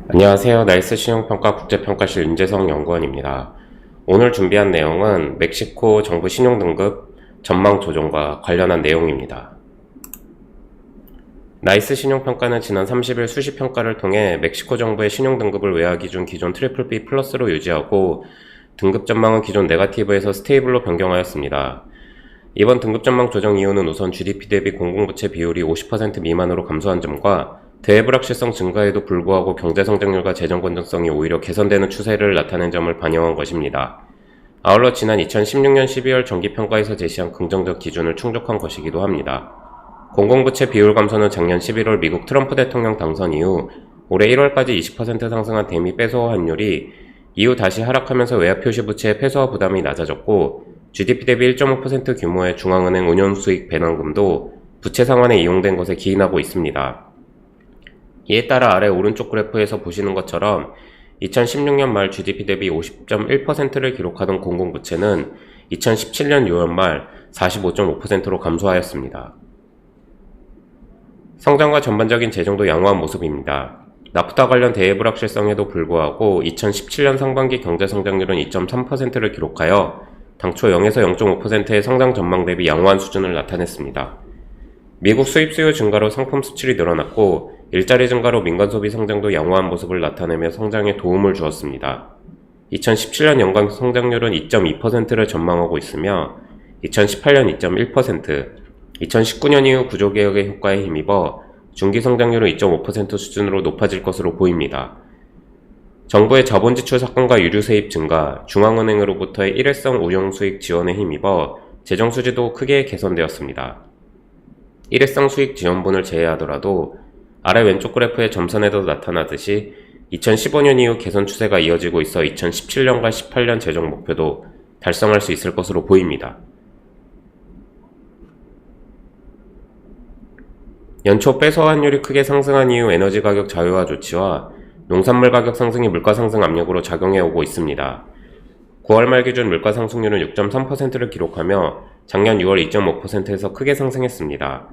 안녕하세요. 나이스 신용평가 국제평가실 윤재성 연구원입니다. 오늘 준비한 내용은 멕시코 정부 신용등급 전망 조정과 관련한 내용입니다. 나이스 신용평가는 지난 30일 수시평가를 통해 멕시코 정부의 신용등급을 외화 기준 기존 BBB 플러스로 유지하고 등급 전망은 기존 네거티브에서 스테이블로 변경하였습니다. 이번 등급 전망 조정 이유는 우선 GDP 대비 공공부채 비율이 50% 미만으로 감소한 점과 대불확실성 증가에도 불구하고 경제성장률과 재정 건전성이 오히려 개선되는 추세를 나타낸 점을 반영한 것입니다. 아울러 지난 2016년 12월 정기평가에서 제시한 긍정적 기준을 충족한 것이기도 합니다. 공공부채 비율 감소는 작년 11월 미국 트럼프 대통령 당선 이후 올해 1월까지 20% 상승한 대미 빼소화 환율이 이후 다시 하락하면서 외화 표시 부채의 패소화 부담이 낮아졌고 GDP 대비 1.5% 규모의 중앙은행 운용수익 배당금도 부채 상환에 이용된 것에 기인하고 있습니다. 이에 따라 아래 오른쪽 그래프에서 보시는 것처럼 2016년 말 GDP 대비 50.1%를 기록하던 공공부채는 2017년 6월 말 45.5%로 감소하였습니다. 성장과 전반적인 재정도 양호한 모습입니다. 나프타 관련 대외불확실성에도 불구하고 2017년 상반기 경제성장률은 2.3%를 기록하여 당초 0에서 0.5%의 성장 전망 대비 양호한 수준을 나타냈습니다. 미국 수입 수요 증가로 상품 수출이 늘어났고 일자리 증가로 민간 소비 성장도 양호한 모습을 나타내며 성장에 도움을 주었습니다. 2017년 연간 성장률은 2.2%를 전망하고 있으며 2018년 2.1%, 2019년 이후 구조개혁의 효과에 힘입어 중기 성장률은 2.5% 수준으로 높아질 것으로 보입니다. 정부의 자본지출 삭감과 유류세입 증가, 중앙은행으로부터의 일회성 운용수익 지원에 힘입어 재정수지도 크게 개선되었습니다. 일회성 수익 지원분을 제외하더라도 아래 왼쪽 그래프의 점선에도 나타나듯이 2015년 이후 개선 추세가 이어지고 있어 2017년과 18년 재정 목표도 달성할 수 있을 것으로 보입니다. 연초 빼소화 환율이 크게 상승한 이후 에너지 가격 자유화 조치와 농산물 가격 상승이 물가 상승 압력으로 작용해오고 있습니다. 9월 말 기준 물가 상승률은 6.3%를 기록하며 작년 6월 2.5%에서 크게 상승했습니다.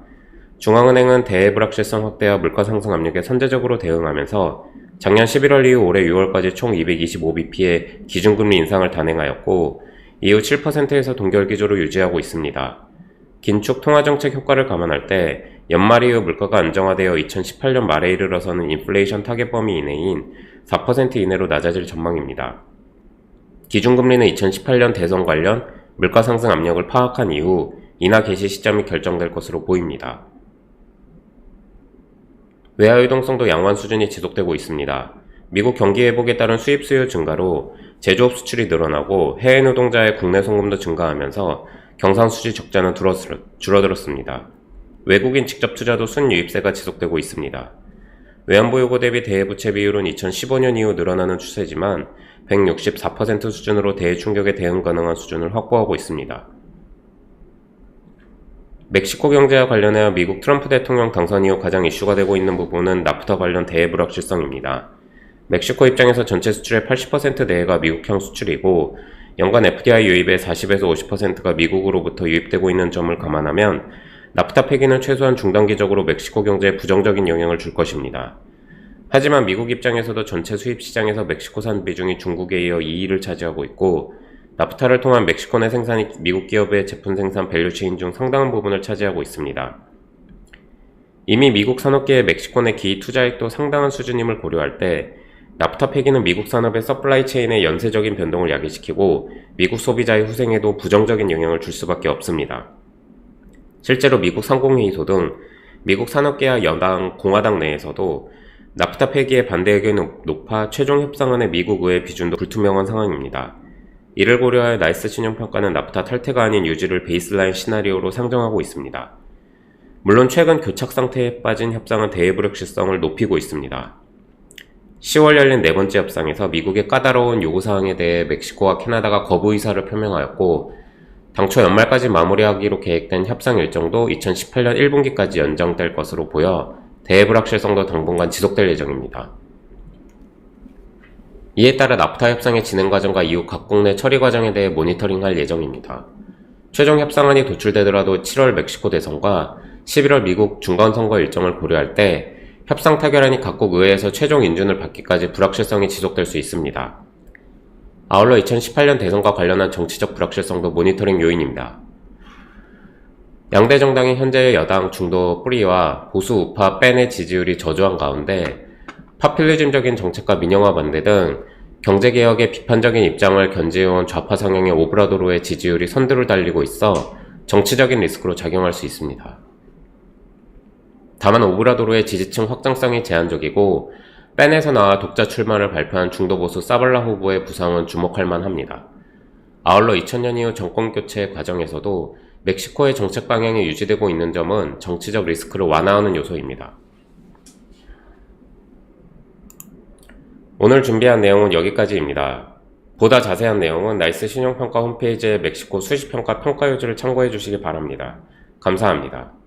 중앙은행은 대외불확실성 확대와 물가 상승 압력에 선제적으로 대응하면서 작년 11월 이후 올해 6월까지 총 225bp의 기준금리 인상을 단행하였고 이후 7%에서 동결기조로 유지하고 있습니다. 긴축 통화정책 효과를 감안할 때 연말 이후 물가가 안정화되어 2018년 말에 이르러서는 인플레이션 타겟 범위 이내인 4% 이내로 낮아질 전망입니다. 기준금리는 2018년 대선 관련 물가 상승 압력을 파악한 이후 인하 개시 시점이 결정될 것으로 보입니다. 외화 유동성도 양호한 수준이 지속되고 있습니다. 미국 경기 회복에 따른 수입 수요 증가로 제조업 수출이 늘어나고 해외 노동자의 국내 송금도 증가하면서 경상수지 적자는 줄어들었습니다. 외국인 직접 투자도 순유입세가 지속되고 있습니다. 외환보유고 대비 대외부채 비율은 2015년 이후 늘어나는 추세지만 164% 수준으로 대외충격에 대응 가능한 수준을 확보하고 있습니다. 멕시코 경제와 관련하여 미국 트럼프 대통령 당선 이후 가장 이슈가 되고 있는 부분은 나프타 관련 대외불확실성입니다. 멕시코 입장에서 전체 수출의 80% 내외가 미국형 수출이고 연간 FDI 유입의 40에서 50%가 미국으로부터 유입되고 있는 점을 감안하면 나프타 폐기는 최소한 중단기적으로 멕시코 경제에 부정적인 영향을 줄 것입니다. 하지만 미국 입장에서도 전체 수입 시장에서 멕시코산 비중이 중국에 이어 2위를 차지하고 있고 나프타를 통한 멕시코 내 생산이 미국 기업의 제품 생산 밸류체인 중 상당한 부분을 차지하고 있습니다. 이미 미국 산업계의 멕시코 내 기이 투자액도 상당한 수준임을 고려할 때 나프타 폐기는 미국 산업의 서플라이 체인의 연쇄적인 변동을 야기시키고 미국 소비자의 후생에도 부정적인 영향을 줄 수밖에 없습니다. 실제로 미국 상공회의소 등 미국 산업계와 여당 공화당 내에서도 나프타 폐기에 반대 의견이 높아 최종 협상안의 미국 의회 비준도 불투명한 상황입니다. 이를 고려하여 나이스 신용평가는 나프타 탈퇴가 아닌 유지를 베이스라인 시나리오로 상정하고 있습니다. 물론 최근 교착 상태에 빠진 협상은 대외불확실성을 높이고 있습니다. 10월 열린 네 번째 협상에서 미국의 까다로운 요구사항에 대해 멕시코와 캐나다가 거부 의사를 표명하였고 당초 연말까지 마무리하기로 계획된 협상 일정도 2018년 1분기까지 연장될 것으로 보여 대외불확실성도 당분간 지속될 예정입니다. 이에 따라 나프타 협상의 진행 과정과 이후 각국 내 처리 과정에 대해 모니터링할 예정입니다. 최종 협상안이 도출되더라도 7월 멕시코 대선과 11월 미국 중간선거 일정을 고려할 때 협상 타결안이 각국 의회에서 최종 인준을 받기까지 불확실성이 지속될 수 있습니다. 아울러 2018년 대선과 관련한 정치적 불확실성도 모니터링 요인입니다. 양대 정당이 현재의 여당 중도 뿌리와 보수 우파 뺀의 지지율이 저조한 가운데 파퓰리즘적인 정책과 민영화 반대 등 경제개혁의 비판적인 입장을 견지해온 좌파 성향의 오브라도르의 지지율이 선두를 달리고 있어 정치적인 리스크로 작용할 수 있습니다. 다만 오브라도르의 지지층 확장성이 제한적이고 뺀에서 나와 독자 출마를 발표한 중도보수 사발라 후보의 부상은 주목할 만합니다. 아울러 2000년 이후 정권교체 과정에서도 멕시코의 정책 방향이 유지되고 있는 점은 정치적 리스크를 완화하는 요소입니다. 오늘 준비한 내용은 여기까지입니다. 보다 자세한 내용은 나이스 신용평가 홈페이지의 멕시코 수시평가 평가요지를 참고해 주시기 바랍니다. 감사합니다.